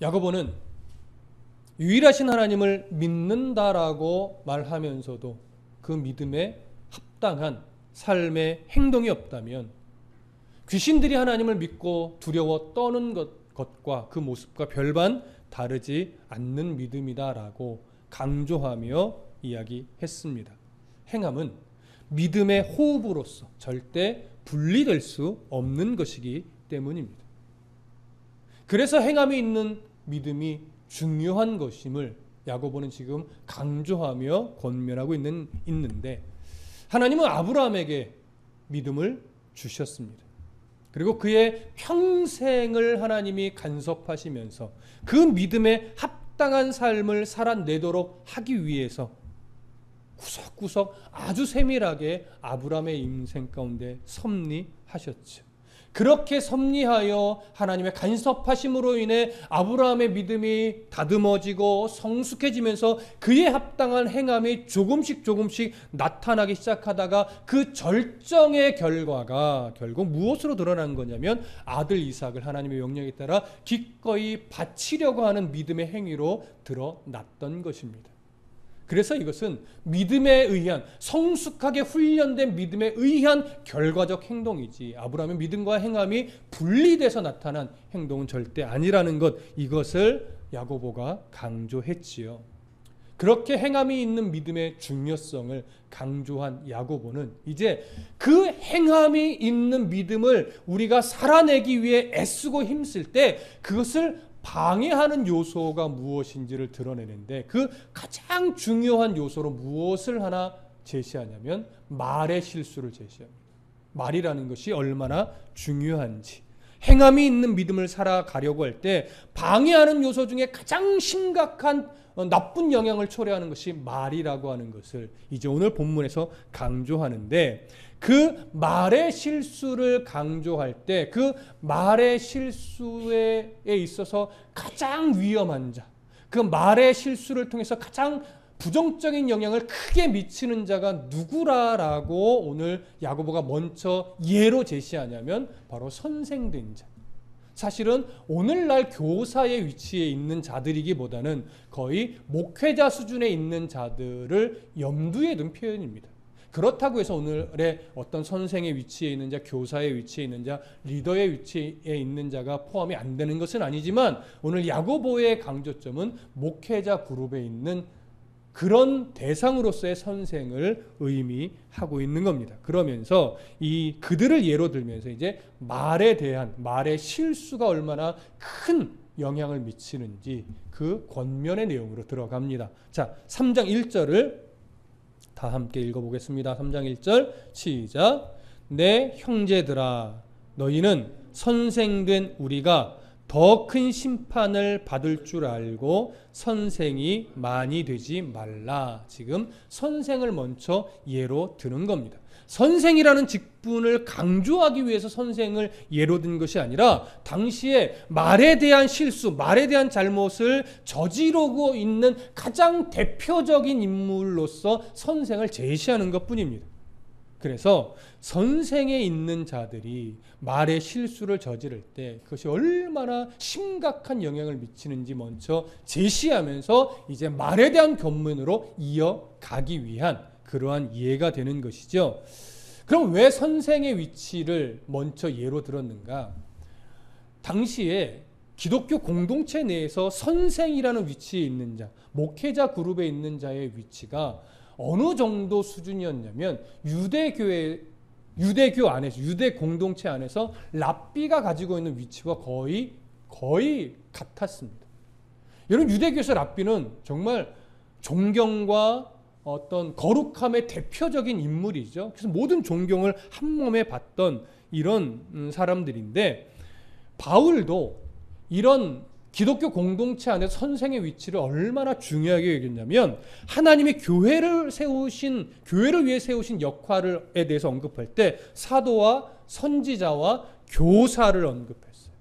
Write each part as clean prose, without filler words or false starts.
야고보는 유일하신 하나님을 믿는다라고 말하면서도 그 믿음에 합당한 삶의 행동이 없다면 귀신들이 하나님을 믿고 두려워 떠는 것과 그 모습과 별반 다르지 않는 믿음이다라고 강조하며 이야기했습니다. 행함은 믿음의 호흡으로서 절대 분리될 수 없는 것이기 때문입니다. 그래서 행함이 있는 믿음이 중요한 것임을 야고보는 지금 강조하며 권면하고 있는데, 하나님은 아브라함에게 믿음을 주셨습니다. 그리고 그의 평생을 하나님이 간섭하시면서 그 믿음에 합당한 삶을 살아내도록 하기 위해서 구석구석 아주 세밀하게 아브라함의 인생 가운데 섭리하셨죠. 그렇게 섭리하여 하나님의 간섭하심으로 인해 아브라함의 믿음이 다듬어지고 성숙해지면서 그에 합당한 행함이 조금씩 나타나기 시작하다가 그 절정의 결과가 결국 무엇으로 드러난 거냐면 아들 이삭을 하나님의 명령에 따라 기꺼이 바치려고 하는 믿음의 행위로 드러났던 것입니다. 그래서 이것은 믿음에 의한, 성숙하게 훈련된 믿음에 의한 결과적 행동이지, 아브라함의 믿음과 행함이 분리돼서 나타난 행동은 절대 아니라는 것, 이것을 야고보가 강조했지요. 그렇게 행함이 있는 믿음의 중요성을 강조한 야고보는 이제 그 행함이 있는 믿음을 우리가 살아내기 위해 애쓰고 힘쓸 때 그것을 방해하는 요소가 무엇인지를 드러내는데, 그 가장 중요한 요소로 무엇을 하나 제시하냐면 말의 실수를 제시합니다. 말이라는 것이 얼마나 중요한지, 행함이 있는 믿음을 살아가려고 할 때 방해하는 요소 중에 가장 심각한 나쁜 영향을 초래하는 것이 말이라고 하는 것을 이제 오늘 본문에서 강조하는데, 그 말의 실수를 강조할 때 그 말의 실수에 있어서 가장 위험한 자, 그 말의 실수를 통해서 가장 부정적인 영향을 크게 미치는 자가 누구라라고 오늘 야고보가 먼저 예로 제시하냐면 바로 선생된 자. 사실은 오늘날 교사의 위치에 있는 자들이기보다는 거의 목회자 수준에 있는 자들을 염두에 둔 표현입니다. 그렇다고 해서 오늘의 어떤 선생의 위치에 있는 자, 교사의 위치에 있는 자, 리더의 위치에 있는 자가 포함이 안 되는 것은 아니지만, 오늘 야고보의 강조점은 목회자 그룹에 있는 그런 대상으로서의 선생을 의미하고 있는 겁니다. 그러면서 이 그들을 예로 들면서 이제 말에 대한, 말의 실수가 얼마나 큰 영향을 미치는지 그 권면의 내용으로 들어갑니다. 자, 3장 1절을 다 함께 읽어보겠습니다. 3장 1절 시작. 내 형제들아, 너희는 선생된 우리가 더 큰 심판을 받을 줄 알고 선생이 많이 되지 말라. 지금 선생을 먼저 예로 드는 겁니다. 선생이라는 직분을 강조하기 위해서 선생을 예로 든 것이 아니라 당시에 말에 대한 실수, 말에 대한 잘못을 저지르고 있는 가장 대표적인 인물로서 선생을 제시하는 것뿐입니다. 그래서 선생에 있는 자들이 말의 실수를 저지를 때 그것이 얼마나 심각한 영향을 미치는지 먼저 제시하면서 이제 말에 대한 견문으로 이어가기 위한 그러한 이해가 되는 것이죠. 그럼 왜 선생의 위치를 먼저 예로 들었는가? 당시에 기독교 공동체 내에서 선생이라는 위치에 있는 자, 목회자 그룹에 있는 자의 위치가 어느 정도 수준이었냐면 유대교 안에서, 유대 공동체 안에서 랍비가 가지고 있는 위치와 거의 같았습니다. 여러분, 유대교에서 랍비는 정말 존경과 어떤 거룩함의 대표적인 인물이죠. 그래서 모든 존경을 한 몸에 받던 이런 사람들인데, 바울도 이런 기독교 공동체 안에서 선생의 위치를 얼마나 중요하게 여겼냐면, 하나님의 교회를 위해 세우신 역할에 대해서 언급할 때 사도와 선지자와 교사를 언급했어요.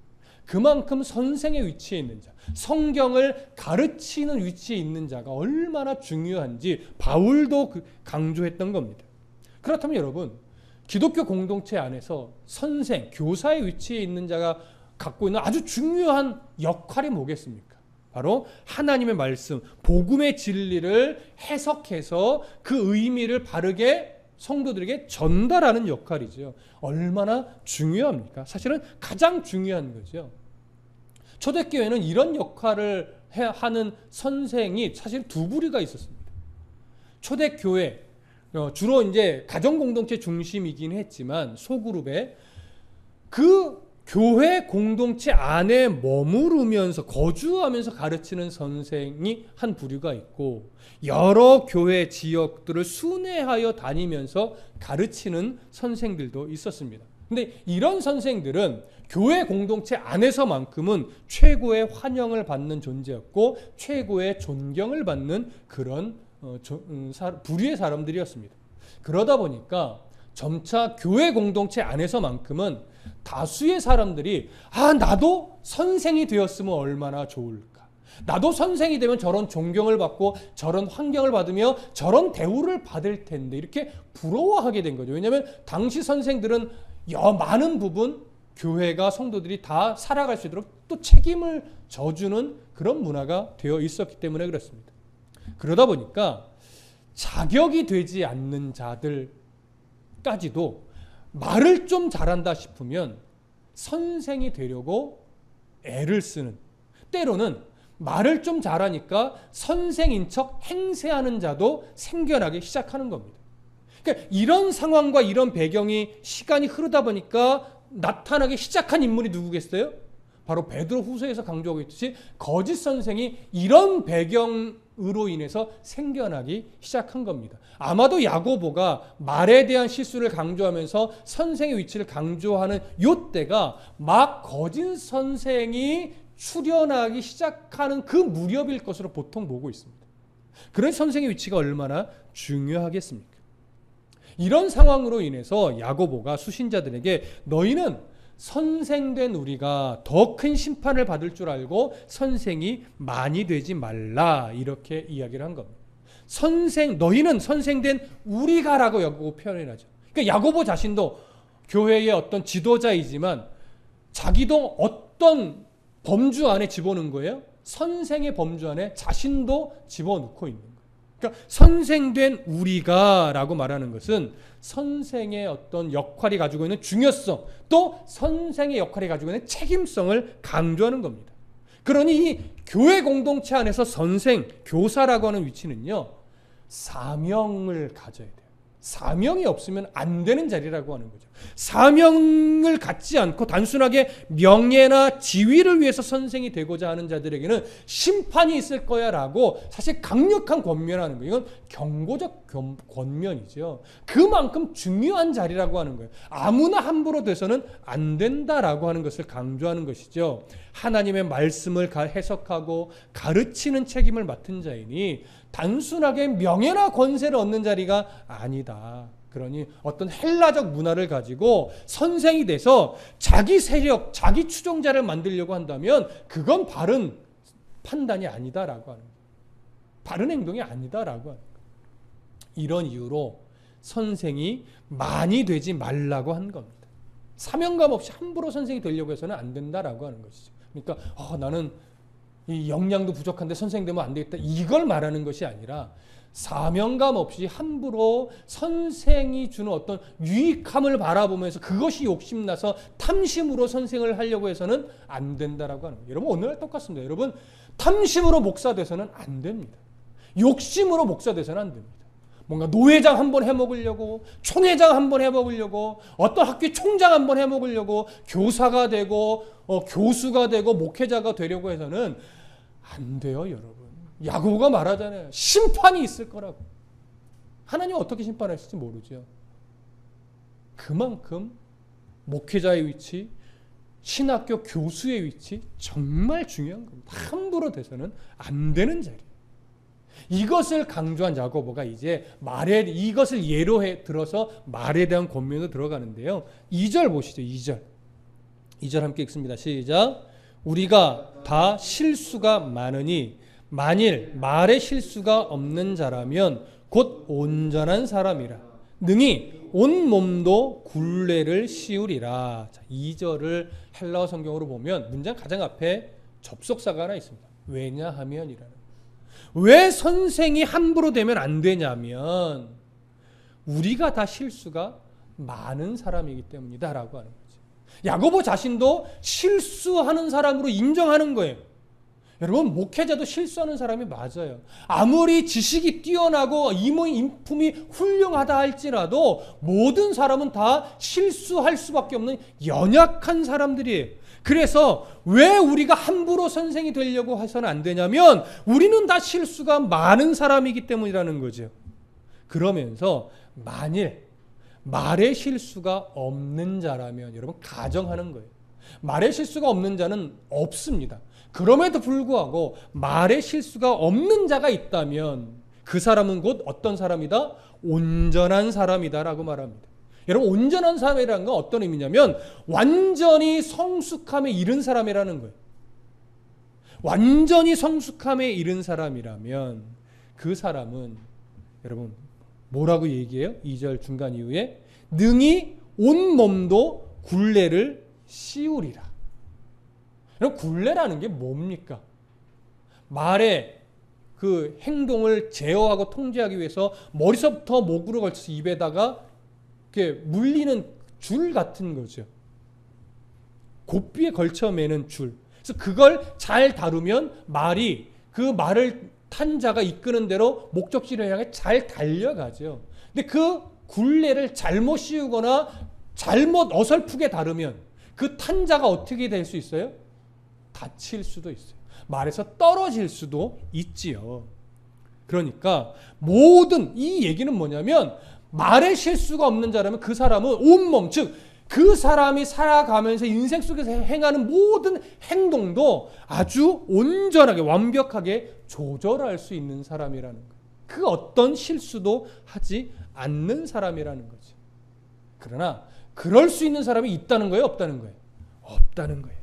그만큼 선생의 위치에 있는 자, 성경을 가르치는 위치에 있는 자가 얼마나 중요한지 바울도 강조했던 겁니다. 그렇다면 여러분, 기독교 공동체 안에서 선생, 교사의 위치에 있는 자가 갖고 있는 아주 중요한 역할이 뭐겠습니까? 바로 하나님의 말씀, 복음의 진리를 해석해서 그 의미를 바르게 성도들에게 전달하는 역할이죠. 얼마나 중요합니까? 사실은 가장 중요한 거죠. 초대교회는 이런 역할을 하는 선생이 사실 두 부류가 있었습니다. 초대교회, 주로 이제 가정공동체 중심이긴 했지만 소그룹에 그 교회 공동체 안에 머무르면서 거주하면서 가르치는 선생이 한 부류가 있고, 여러 교회 지역들을 순회하여 다니면서 가르치는 선생들도 있었습니다. 근데 이런 선생들은 교회 공동체 안에서만큼은 최고의 환영을 받는 존재였고 최고의 존경을 받는 그런 부류의 사람들이었습니다. 그러다 보니까 점차 교회 공동체 안에서만큼은 다수의 사람들이 나도 선생이 되었으면 얼마나 좋을까, 나도 선생이 되면 저런 존경을 받고 저런 환경을 받으며 저런 대우를 받을 텐데, 이렇게 부러워하게 된 거죠. 왜냐하면 당시 선생들은 많은 부분 교회가 성도들이 다 살아갈 수 있도록 또 책임을 져주는 그런 문화가 되어 있었기 때문에 그렇습니다. 그러다 보니까 자격이 되지 않는 자들까지도 말을 좀 잘한다 싶으면 선생이 되려고 애를 쓰는, 때로는 말을 좀 잘하니까 선생인 척 행세하는 자도 생겨나기 시작하는 겁니다. 그러니까 이런 상황과 이런 배경이 시간이 흐르다 보니까 나타나기 시작한 인물이 누구겠어요? 바로 베드로 후서에서 강조하고 있듯이 거짓 선생이 이런 배경으로 인해서 생겨나기 시작한 겁니다. 아마도 야고보가 말에 대한 실수를 강조하면서 선생의 위치를 강조하는 이때가 막 거짓 선생이 출현하기 시작하는 그 무렵일 것으로 보통 보고 있습니다. 그런 선생의 위치가 얼마나 중요하겠습니까? 이런 상황으로 인해서 야고보가 수신자들에게 너희는 선생된 우리가 더 큰 심판을 받을 줄 알고 선생이 많이 되지 말라, 이렇게 이야기를 한 겁니다. 너희는 선생된 우리가라고 야고보 표현하죠. 그러니까 야고보 자신도 교회의 어떤 지도자이지만 자기도 어떤 범주 안에 집어넣은 거예요? 선생의 범주 안에 자신도 집어넣고 있는 거예요. 그러니까 선생된 우리가라고 말하는 것은 선생의 어떤 역할이 가지고 있는 중요성, 또 선생의 역할이 가지고 있는 책임성을 강조하는 겁니다. 그러니 이 교회 공동체 안에서 선생, 교사라고 하는 위치는요, 사명을 가져야 돼요. 사명이 없으면 안 되는 자리라고 하는 거죠. 사명을 갖지 않고 단순하게 명예나 지위를 위해서 선생이 되고자 하는 자들에게는 심판이 있을 거야 라고 사실 강력한 권면하는 거예요. 이건 경고적 권면이죠. 그만큼 중요한 자리라고 하는 거예요. 아무나 함부로 돼서는 안 된다라고 하는 것을 강조하는 것이죠. 하나님의 말씀을 해석하고 가르치는 책임을 맡은 자이니 단순하게 명예나 권세를 얻는 자리가 아니다. 그러니 어떤 헬라적 문화를 가지고 선생이 돼서 자기 세력, 자기 추종자를 만들려고 한다면 그건 바른 판단이 아니다라고 하는 거예요. 바른 행동이 아니다라고 하는 거예요. 이런 이유로 선생이 많이 되지 말라고 한 겁니다. 사명감 없이 함부로 선생이 되려고 해서는 안 된다라고 하는 것이죠. 그러니까 나는 이 역량도 부족한데 선생 되면 안 되겠다, 이걸 말하는 것이 아니라 사명감 없이 함부로 선생이 주는 어떤 유익함을 바라보면서 그것이 욕심나서 탐심으로 선생을 하려고 해서는 안 된다라고 하는 거예요. 여러분 오늘날 똑같습니다. 여러분 탐심으로 목사 돼서는 안 됩니다. 욕심으로 목사 돼서는 안 됩니다. 뭔가 노회장 한번 해먹으려고, 총회장 한번 해먹으려고, 어떤 학교 총장 한번 해먹으려고, 교사가 되고 교수가 되고 목회자가 되려고 해서는 안 돼요, 여러분. 야고보가 말하잖아요. 심판이 있을 거라고. 하나님 어떻게 심판하실지 모르죠. 그만큼 목회자의 위치, 신학교 교수의 위치 정말 중요한 겁니다. 함부로 돼서는 안 되는 자리. 이것을 강조한 야고보가 이제 이것을 예로 들어서 말에 대한 권면으로 들어가는데요. 2절 보시죠. 2절 함께 읽습니다. 시작. 우리가 다 실수가 많으니 만일 말에 실수가 없는 자라면 곧 온전한 사람이라 능히 온 몸도 굴레를 씌우리라. 자, 2절을 헬라어 성경으로 보면 문장 가장 앞에 접속사가 하나 있습니다. 왜냐하면이라는 거예요. 왜 선생이 함부로 되면 안 되냐면 우리가 다 실수가 많은 사람이기 때문이다라고 하는 거죠. 야고보 자신도 실수하는 사람으로 인정하는 거예요. 여러분, 목회자도 실수하는 사람이 맞아요. 아무리 지식이 뛰어나고 인품이 훌륭하다 할지라도 모든 사람은 다 실수할 수밖에 없는 연약한 사람들이에요. 그래서 왜 우리가 함부로 선생이 되려고 해서는 안 되냐면 우리는 다 실수가 많은 사람이기 때문이라는 거죠. 그러면서 만일 말의 실수가 없는 자라면 여러분 가정하는 거예요. 말의 실수가 없는 자는 없습니다. 그럼에도 불구하고 말의 실수가 없는 자가 있다면 그 사람은 곧 어떤 사람이다? 온전한 사람이다라고 말합니다. 여러분, 온전한 사람이라는 건 어떤 의미냐면 완전히 성숙함에 이른 사람이라는 거예요. 완전히 성숙함에 이른 사람이라면 그 사람은 여러분 뭐라고 얘기해요? 2절 중간 이후에 능히 온 몸도 굴레를 씌우리라. 여러분, 굴레라는 게 뭡니까? 말의 그 행동을 제어하고 통제하기 위해서 머리서부터 목으로 걸쳐서 입에다가 이렇게 물리는 줄 같은 거죠. 고삐에 걸쳐 매는 줄. 그래서 그걸 잘 다루면 말이 그 말을 탄 자가 이끄는 대로 목적지를 향해 잘 달려가죠. 근데 그 굴레를 잘못 씌우거나 잘못 어설프게 다루면 그 탄 자가 어떻게 될 수 있어요? 다칠 수도 있어요. 말에서 떨어질 수도 있지요. 그러니까 모든 이 얘기는 뭐냐면 말에 실수가 없는 자라면 그 사람은 온몸, 즉 그 사람이 살아가면서 인생 속에서 행하는 모든 행동도 아주 온전하게 완벽하게 조절할 수 있는 사람이라는 거예요. 그 어떤 실수도 하지 않는 사람이라는 거죠. 그러나 그럴 수 있는 사람이 있다는 거예요? 없다는 거예요? 없다는 거예요.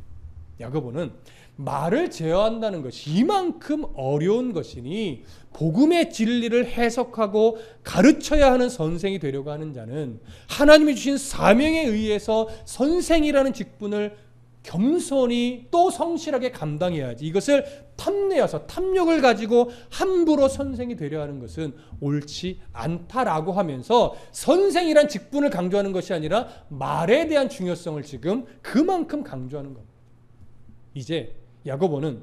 야고보는 말을 제어한다는 것이 이만큼 어려운 것이니 복음의 진리를 해석하고 가르쳐야 하는 선생이 되려고 하는 자는 하나님이 주신 사명에 의해서 선생이라는 직분을 겸손히 또 성실하게 감당해야지, 이것을 탐내어서 탐욕을 가지고 함부로 선생이 되려 하는 것은 옳지 않다라고 하면서 선생이란 직분을 강조하는 것이 아니라 말에 대한 중요성을 지금 그만큼 강조하는 겁니다. 이제 야고보는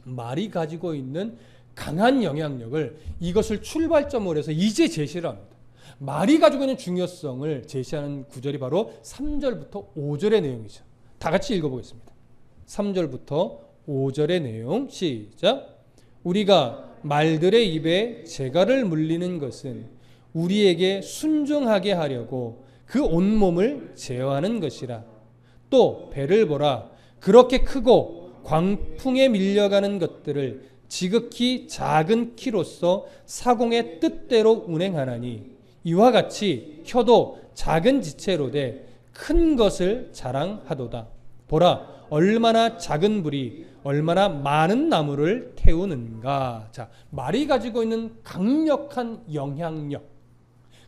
말이 가지고 있는 강한 영향력을 이것을 출발점으로 해서 이제 제시를 합니다. 말이 가지고 있는 중요성을 제시하는 구절이 바로 3절부터 5절의 내용이죠. 다 같이 읽어보겠습니다. 3절부터 5절의 내용 시작. 우리가 말들의 입에 재갈을 물리는 것은 우리에게 순종하게 하려고 그 온몸을 제어하는 것이라. 또 배를 보라. 그렇게 크고 광풍에 밀려가는 것들을 지극히 작은 키로서 사공의 뜻대로 운행하나니 이와 같이 혀도 작은 지체로 돼 큰 것을 자랑하도다. 보라, 얼마나 작은 불이 얼마나 많은 나무를 태우는가. 자, 말이 가지고 있는 강력한 영향력,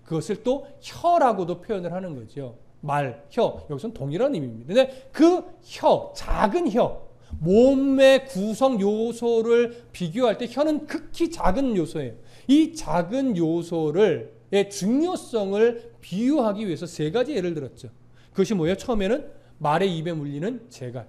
그것을 또 혀라고도 표현을 하는 거죠. 말, 혀, 여기서는 동일한 의미입니다. 근데 그 혀, 작은 혀, 몸의 구성 요소를 비교할 때 혀는 극히 작은 요소예요. 이 작은 요소의 중요성을 비유하기 위해서 세 가지 예를 들었죠. 그것이 뭐예요? 처음에는 말의 입에 물리는 재갈,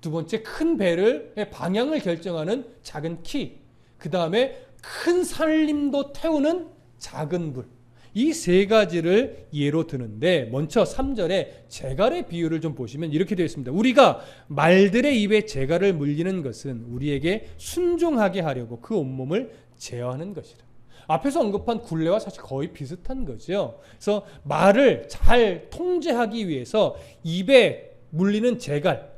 두 번째 큰 배를 방향을 결정하는 작은 키, 그 다음에 큰 산림도 태우는 작은 불. 이 세 가지를 예로 드는데 먼저 3절에 재갈의 비유를 좀 보시면 이렇게 되어 있습니다. 우리가 말들의 입에 재갈을 물리는 것은 우리에게 순종하게 하려고 그 온몸을 제어하는 것이라. 앞에서 언급한 굴레와 사실 거의 비슷한 거죠. 그래서 말을 잘 통제하기 위해서 입에 물리는 재갈,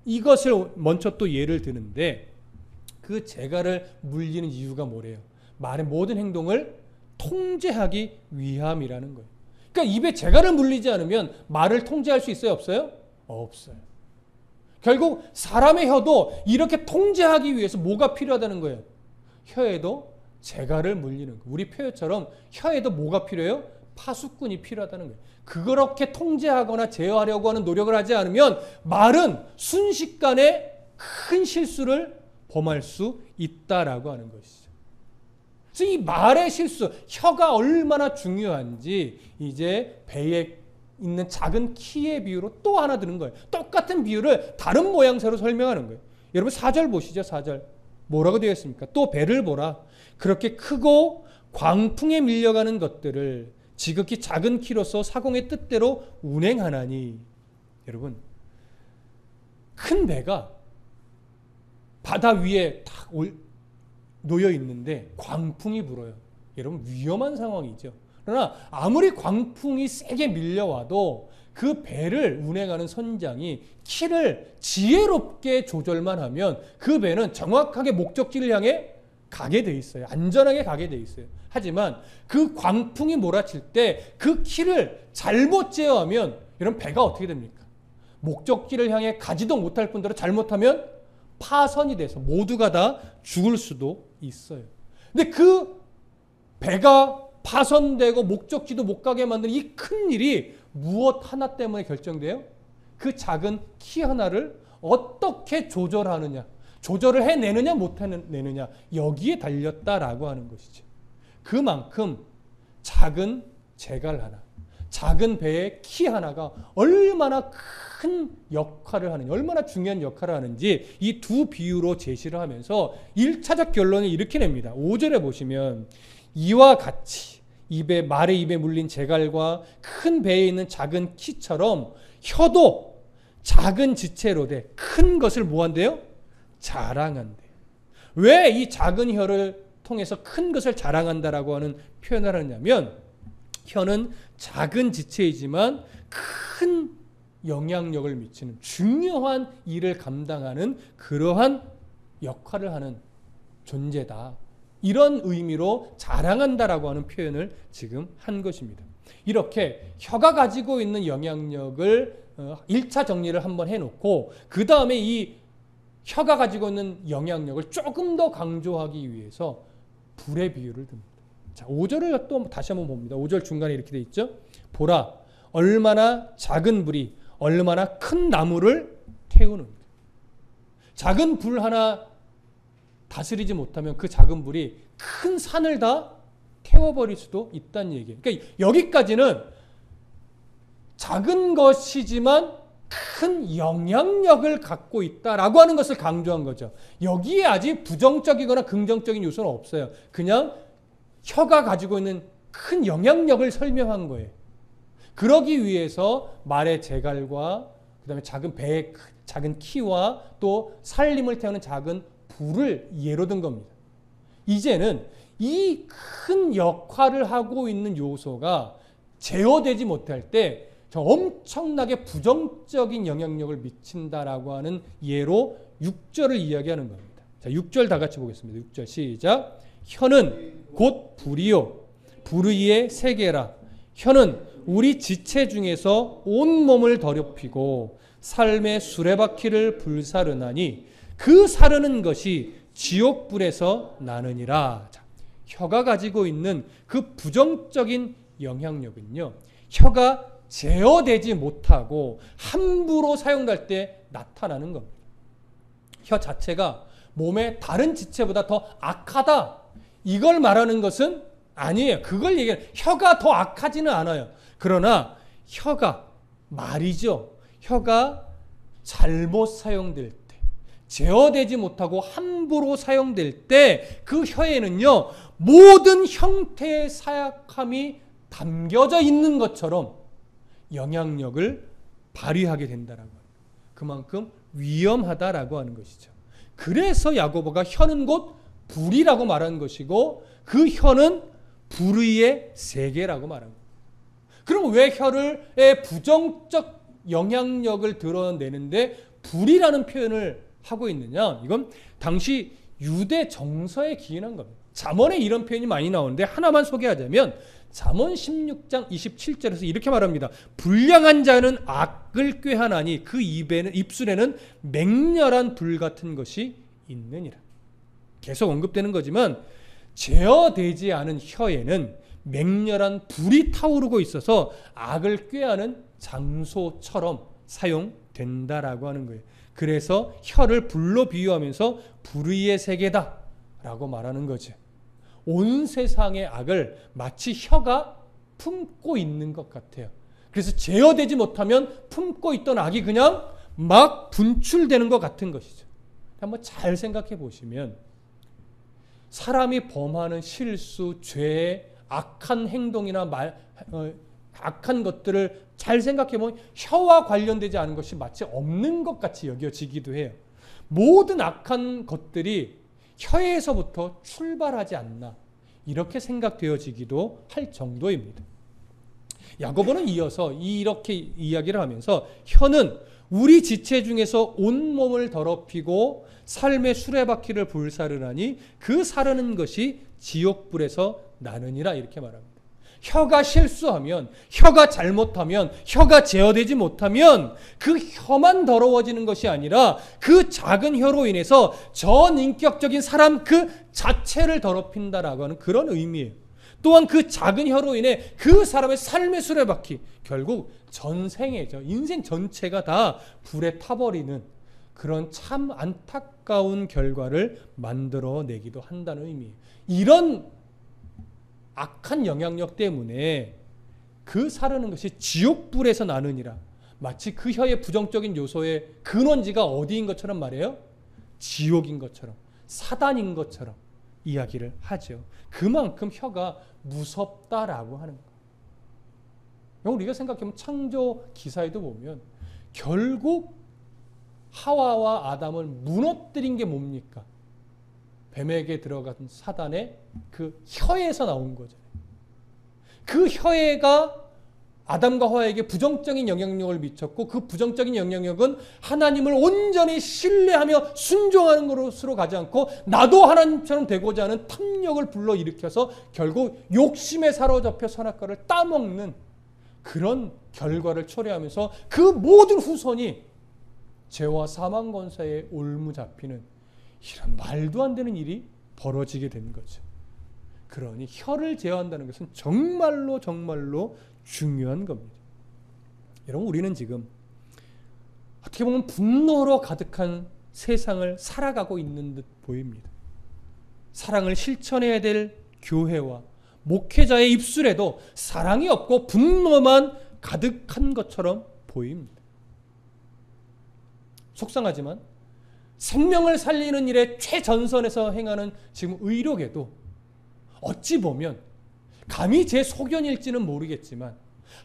이것을 먼저 또 예를 드는데 그 재갈을 물리는 이유가 뭐래요? 말의 모든 행동을 통제하기 위함이라는 거예요. 그러니까 입에 재갈을 물리지 않으면 말을 통제할 수 있어요? 없어요? 없어요. 결국 사람의 혀도 이렇게 통제하기 위해서 뭐가 필요하다는 거예요? 혀에도 재갈을 물리는 거예요. 우리 표현처럼 혀에도 뭐가 필요해요? 파수꾼이 필요하다는 거예요. 그렇게 통제하거나 제어하려고 하는 노력을 하지 않으면 말은 순식간에 큰 실수를 범할 수 있다라고 하는 것이죠. 그래서 이 말의 실수, 혀가 얼마나 중요한지 이제 배에 있는 작은 키의 비유로 또 하나 드는 거예요. 똑같은 비유를 다른 모양새로 설명하는 거예요. 여러분 4절 보시죠. 4절. 뭐라고 되어 있습니까? 또 배를 보라. 그렇게 크고 광풍에 밀려가는 것들을 지극히 작은 키로서 사공의 뜻대로 운행하나니. 여러분, 큰 배가 바다 위에 딱 놓여 있는데 광풍이 불어요. 여러분, 위험한 상황이죠. 그러나 아무리 광풍이 세게 밀려와도 그 배를 운행하는 선장이 키를 지혜롭게 조절만 하면 그 배는 정확하게 목적지를 향해 가게 돼 있어요. 안전하게 가게 돼 있어요. 하지만 그 광풍이 몰아칠 때 그 키를 잘못 제어하면 이런 배가 어떻게 됩니까? 목적지를 향해 가지도 못할 뿐더러 잘못하면 파선이 돼서 모두가 다 죽을 수도 있어요. 근데 그 배가 파선되고 목적지도 못 가게 만드는 이 큰 일이 무엇 하나 때문에 결정돼요? 그 작은 키 하나를 어떻게 조절하느냐, 조절을 해내느냐 못 해내느냐, 여기에 달렸다라고 하는 것이죠. 그만큼 작은 제갈 하나, 작은 배의 키 하나가 얼마나 큰 역할을 하는지, 얼마나 중요한 역할을 하는지 이 두 비유로 제시를 하면서 1차적 결론을 이렇게 냅니다. 5절에 보시면 이와 같이 말의 입에 물린 제갈과 큰 배에 있는 작은 키처럼 혀도 작은 지체로 돼 큰 것을 뭐한대요? 자랑한대요. 왜 이 작은 혀를 통해서 큰 것을 자랑한다라고 하는 표현을 하냐면, 혀는 작은 지체이지만 큰 영향력을 미치는 중요한 일을 감당하는 그러한 역할을 하는 존재다. 이런 의미로 자랑한다라고 하는 표현을 지금 한 것입니다. 이렇게 혀가 가지고 있는 영향력을 1차 정리를 한번 해놓고 그 다음에 이 혀가 가지고 있는 영향력을 조금 더 강조하기 위해서 불의 비유를 듭니다. 자, 5절을 또 다시 한번 봅니다. 5절 중간에 이렇게 돼 있죠. 보라, 얼마나 작은 불이 얼마나 큰 나무를 태우는가. 작은 불 하나 다스리지 못하면 그 작은 불이 큰 산을 다 태워버릴 수도 있다는 얘기예요. 그러니까 여기까지는 작은 것이지만 큰 영향력을 갖고 있다라고 하는 것을 강조한 거죠. 여기에 아직 부정적이거나 긍정적인 요소는 없어요. 그냥 혀가 가지고 있는 큰 영향력을 설명한 거예요. 그러기 위해서 말의 제갈과 그다음에 작은 배의 작은 키와 또 살림을 태우는 작은 불을 예로 든 겁니다. 이제는 이 큰 역할을 하고 있는 요소가 제어되지 못할 때 저 엄청나게 부정적인 영향력을 미친다라고 하는 예로 6절을 이야기하는 겁니다. 자, 6절 다 같이 보겠습니다. 6절 시작. 혀는 곧 불이요 불의의 세계라. 혀는 우리 지체 중에서 온 몸을 더럽히고 삶의 수레바퀴를 불사르나니 그 사르는 것이 지옥불에서 나느니라. 자, 혀가 가지고 있는 그 부정적인 영향력은요, 혀가 제어되지 못하고 함부로 사용될 때 나타나는 겁니다. 혀 자체가 몸의 다른 지체보다 더 악하다, 이걸 말하는 것은 아니에요. 그걸 얘기해요. 혀가 더 악하지는 않아요. 그러나 혀가 말이죠. 혀가 잘못 사용될 때, 제어되지 못하고 함부로 사용될 때 그 혀에는요, 모든 형태의 사약함이 담겨져 있는 것처럼 영향력을 발휘하게 된다라고 합니다. 그만큼 위험하다라고 하는 것이죠. 그래서 야고보가 혀는 곧 불이라고 말한 것이고 그 혀는 불의의 세계라고 말한 겁니다. 그럼 왜 혀의 부정적 영향력을 드러내는데 불이라는 표현을 하고 있느냐? 이건 당시 유대 정서에 기인한 겁니다. 잠언에 이런 표현이 많이 나오는데 하나만 소개하자면 잠언 16장 27절에서 이렇게 말합니다. 불량한 자는 악을 꾀하나니 그 입술에는 맹렬한 불 같은 것이 있느니라. 계속 언급되는 거지만 제어되지 않은 혀에는 맹렬한 불이 타오르고 있어서 악을 꾀하는 장소처럼 사용된다라고 하는 거예요. 그래서 혀를 불로 비유하면서 불의의 세계다 라고 말하는 거죠. 온 세상의 악을 마치 혀가 품고 있는 것 같아요. 그래서 제어되지 못하면 품고 있던 악이 그냥 막 분출되는 것 같은 것이죠. 한번 잘 생각해 보시면 사람이 범하는 실수, 죄, 악한 행동이나 악한 것들을 잘 생각해 보면 혀와 관련되지 않은 것이 마치 없는 것 같이 여겨지기도 해요. 모든 악한 것들이 혀에서부터 출발하지 않나 이렇게 생각되어지기도 할 정도입니다. 야고보는 이어서 이렇게 이야기를 하면서 혀는 우리 지체 중에서 온몸을 더럽히고 삶의 수레바퀴를 불사르나니 그 사르는 것이 지옥불에서 나느니라 이렇게 말합니다. 혀가 실수하면, 혀가 잘못하면, 혀가 제어되지 못하면 그 혀만 더러워지는 것이 아니라 그 작은 혀로 인해서 전인격적인 사람 그 자체를 더럽힌다라고 하는 그런 의미예요. 또한 그 작은 혀로 인해 그 사람의 삶의 수레바퀴, 결국 전생애죠. 인생 전체가 다 불에 타버리는 그런 참 안타까운 결과를 만들어내기도 한다는 의미예요. 이런 악한 영향력 때문에 그 사르는 것이 지옥불에서 나느니라. 마치 그 혀의 부정적인 요소의 근원지가 어디인 것처럼 말해요? 지옥인 것처럼, 사단인 것처럼 이야기를 하죠. 그만큼 혀가 무섭다라고 하는 거예요. 우리가 생각해보면 창조 기사에도 보면 결국 하와와 아담을 무너뜨린 게 뭡니까? 뱀에게 들어간 사단의 그 혀에서 나온 거잖아요. 그 혀가 아담과 하와에게 부정적인 영향력을 미쳤고 그 부정적인 영향력은 하나님을 온전히 신뢰하며 순종하는 것으로 가지 않고 나도 하나님처럼 되고자 하는 탐욕을 불러일으켜서 결국 욕심에 사로잡혀 선악과를 따먹는 그런 결과를 초래하면서 그 모든 후손이 죄와 사망 권세에 올무잡히는 이런 말도 안 되는 일이 벌어지게 된 거죠. 그러니 혀를 제어한다는 것은 정말로 중요한 겁니다. 여러분, 우리는 지금 어떻게 보면 분노로 가득한 세상을 살아가고 있는 듯 보입니다. 사랑을 실천해야 될 교회와 목회자의 입술에도 사랑이 없고 분노만 가득한 것처럼 보입니다. 속상하지만 생명을 살리는 일에 최전선에서 행하는 지금 의료계도 어찌 보면 감히 제 소견일지는 모르겠지만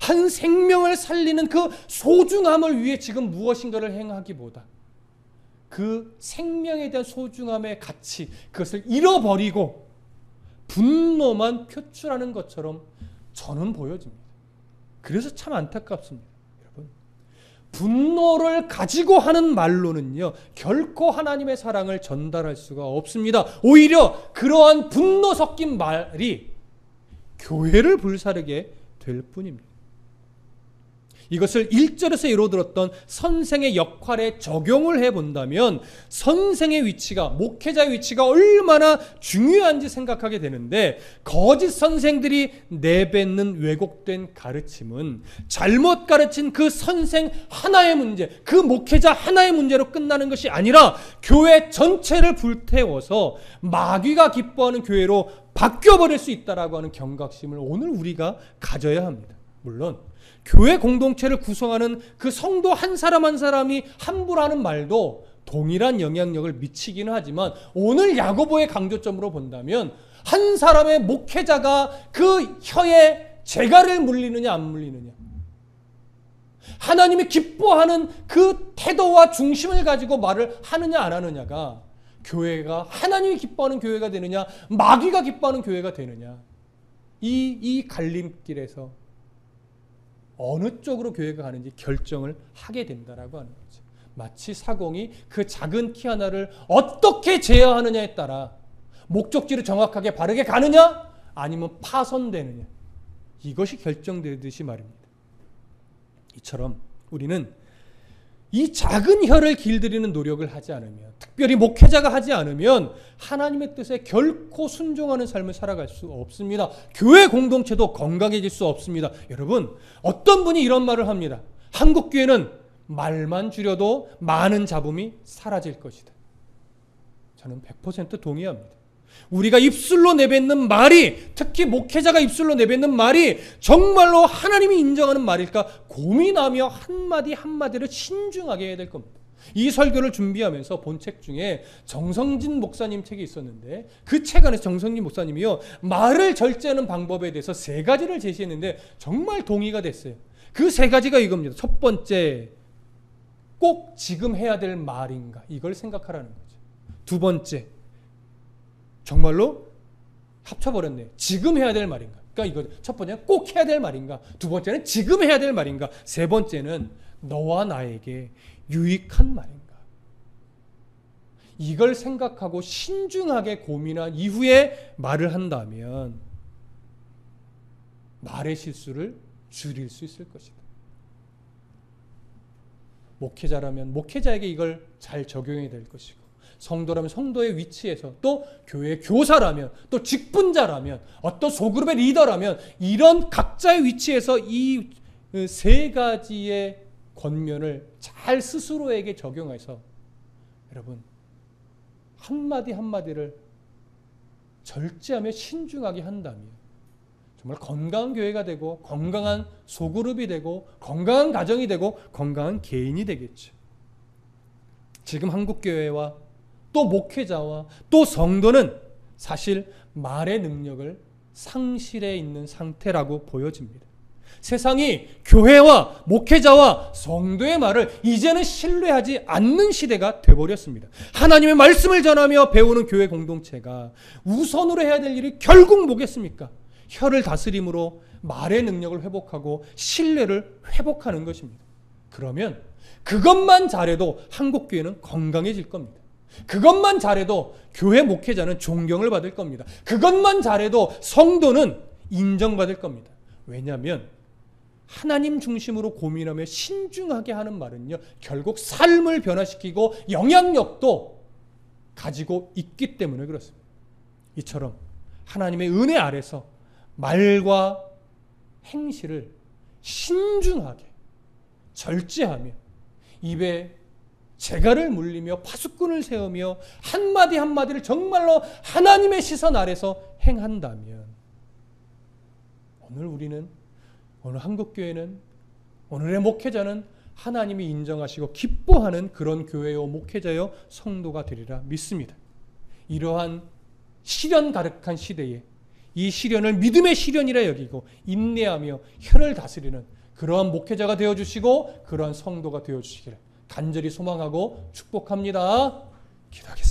한 생명을 살리는 그 소중함을 위해 지금 무엇인가를 행하기보다 그 생명에 대한 소중함의 가치, 그것을 잃어버리고 분노만 표출하는 것처럼 저는 보여집니다. 그래서 참 안타깝습니다. 분노를 가지고 하는 말로는요, 결코 하나님의 사랑을 전달할 수가 없습니다. 오히려 그러한 분노 섞인 말이 교회를 불사르게 될 뿐입니다. 이것을 1절에서 이루어들었던 선생의 역할에 적용을 해본다면 선생의 위치가, 목회자의 위치가 얼마나 중요한지 생각하게 되는데, 거짓 선생들이 내뱉는 왜곡된 가르침은 잘못 가르친 그 선생 하나의 문제, 그 목회자 하나의 문제로 끝나는 것이 아니라 교회 전체를 불태워서 마귀가 기뻐하는 교회로 바뀌어버릴 수 있다라고 하는 경각심을 오늘 우리가 가져야 합니다. 물론 교회 공동체를 구성하는 그 성도 한 사람 한 사람이 함부로 하는 말도 동일한 영향력을 미치기는 하지만 오늘 야고보의 강조점으로 본다면 한 사람의 목회자가 그 혀에 재갈을 물리느냐 안 물리느냐, 하나님이 기뻐하는 그 태도와 중심을 가지고 말을 하느냐 안 하느냐가 교회가 하나님이 기뻐하는 교회가 되느냐 마귀가 기뻐하는 교회가 되느냐, 이 갈림길에서 어느 쪽으로 교회가 가는지 결정을 하게 된다라고 하는 거죠. 마치 사공이 그 작은 키 하나를 어떻게 제어하느냐에 따라 목적지를 정확하게 바르게 가느냐 아니면 파손되느냐, 이것이 결정되듯이 말입니다. 이처럼 우리는 이 작은 혀를 길들이는 노력을 하지 않으면, 특별히 목회자가 하지 않으면 하나님의 뜻에 결코 순종하는 삶을 살아갈 수 없습니다. 교회 공동체도 건강해질 수 없습니다. 여러분, 어떤 분이 이런 말을 합니다. 한국교회는 말만 줄여도 많은 잡음이 사라질 것이다. 저는 100% 동의합니다. 우리가 입술로 내뱉는 말이, 특히 목회자가 입술로 내뱉는 말이 정말로 하나님이 인정하는 말일까 고민하며 한마디 한마디를 신중하게 해야 될 겁니다. 이 설교를 준비하면서 본 책 중에 정성진 목사님 책이 있었는데, 그 책 안에서 정성진 목사님이요, 말을 절제하는 방법에 대해서 3가지를 제시했는데 정말 동의가 됐어요. 그 3가지가 이겁니다. 첫 번째, 꼭 지금 해야 될 말인가, 이걸 생각하라는 거죠. 두 번째, 정말로 합쳐버렸네, 지금 해야 될 말인가. 그러니까 이거 첫 번째는 꼭 해야 될 말인가, 두 번째는 지금 해야 될 말인가, 세 번째는 너와 나에게 유익한 말인가. 이걸 생각하고 신중하게 고민한 이후에 말을 한다면 말의 실수를 줄일 수 있을 것이다. 목회자라면 목회자에게 이걸 잘 적용해야 될 것이고, 성도라면 성도의 위치에서, 또 교회 교사라면, 또 직분자라면, 어떤 소그룹의 리더라면 이런 각자의 위치에서 이 3가지의 권면을 잘 스스로에게 적용해서 여러분 한마디 한마디를 절제하며 신중하게 한다면 정말 건강한 교회가 되고, 건강한 소그룹이 되고, 건강한 가정이 되고, 건강한 개인이 되겠죠. 지금 한국교회와 또 목회자와 또 성도는 사실 말의 능력을 상실해 있는 상태라고 보여집니다. 세상이 교회와 목회자와 성도의 말을 이제는 신뢰하지 않는 시대가 되어버렸습니다. 하나님의 말씀을 전하며 배우는 교회 공동체가 우선으로 해야 될 일이 결국 뭐겠습니까? 혀를 다스림으로 말의 능력을 회복하고 신뢰를 회복하는 것입니다. 그러면 그것만 잘해도 한국교회는 건강해질 겁니다. 그것만 잘해도 교회 목회자는 존경을 받을 겁니다. 그것만 잘해도 성도는 인정받을 겁니다. 왜냐하면 하나님 중심으로 고민하며 신중하게 하는 말은요, 결국 삶을 변화시키고 영향력도 가지고 있기 때문에 그렇습니다. 이처럼 하나님의 은혜 아래서 말과 행실을 신중하게 절제하며 입에 재갈을 물리며 파수꾼을 세우며 한마디 한마디를 정말로 하나님의 시선 아래서 행한다면, 오늘 한국교회는, 오늘의 목회자는 하나님이 인정하시고 기뻐하는 그런 교회요 목회자요 성도가 되리라 믿습니다. 이러한 시련 가득한 시대에 이 시련을 믿음의 시련이라 여기고 인내하며 혀를 다스리는 그러한 목회자가 되어주시고 그러한 성도가 되어주시기를 간절히 소망하고 축복합니다. 기도하겠습니다.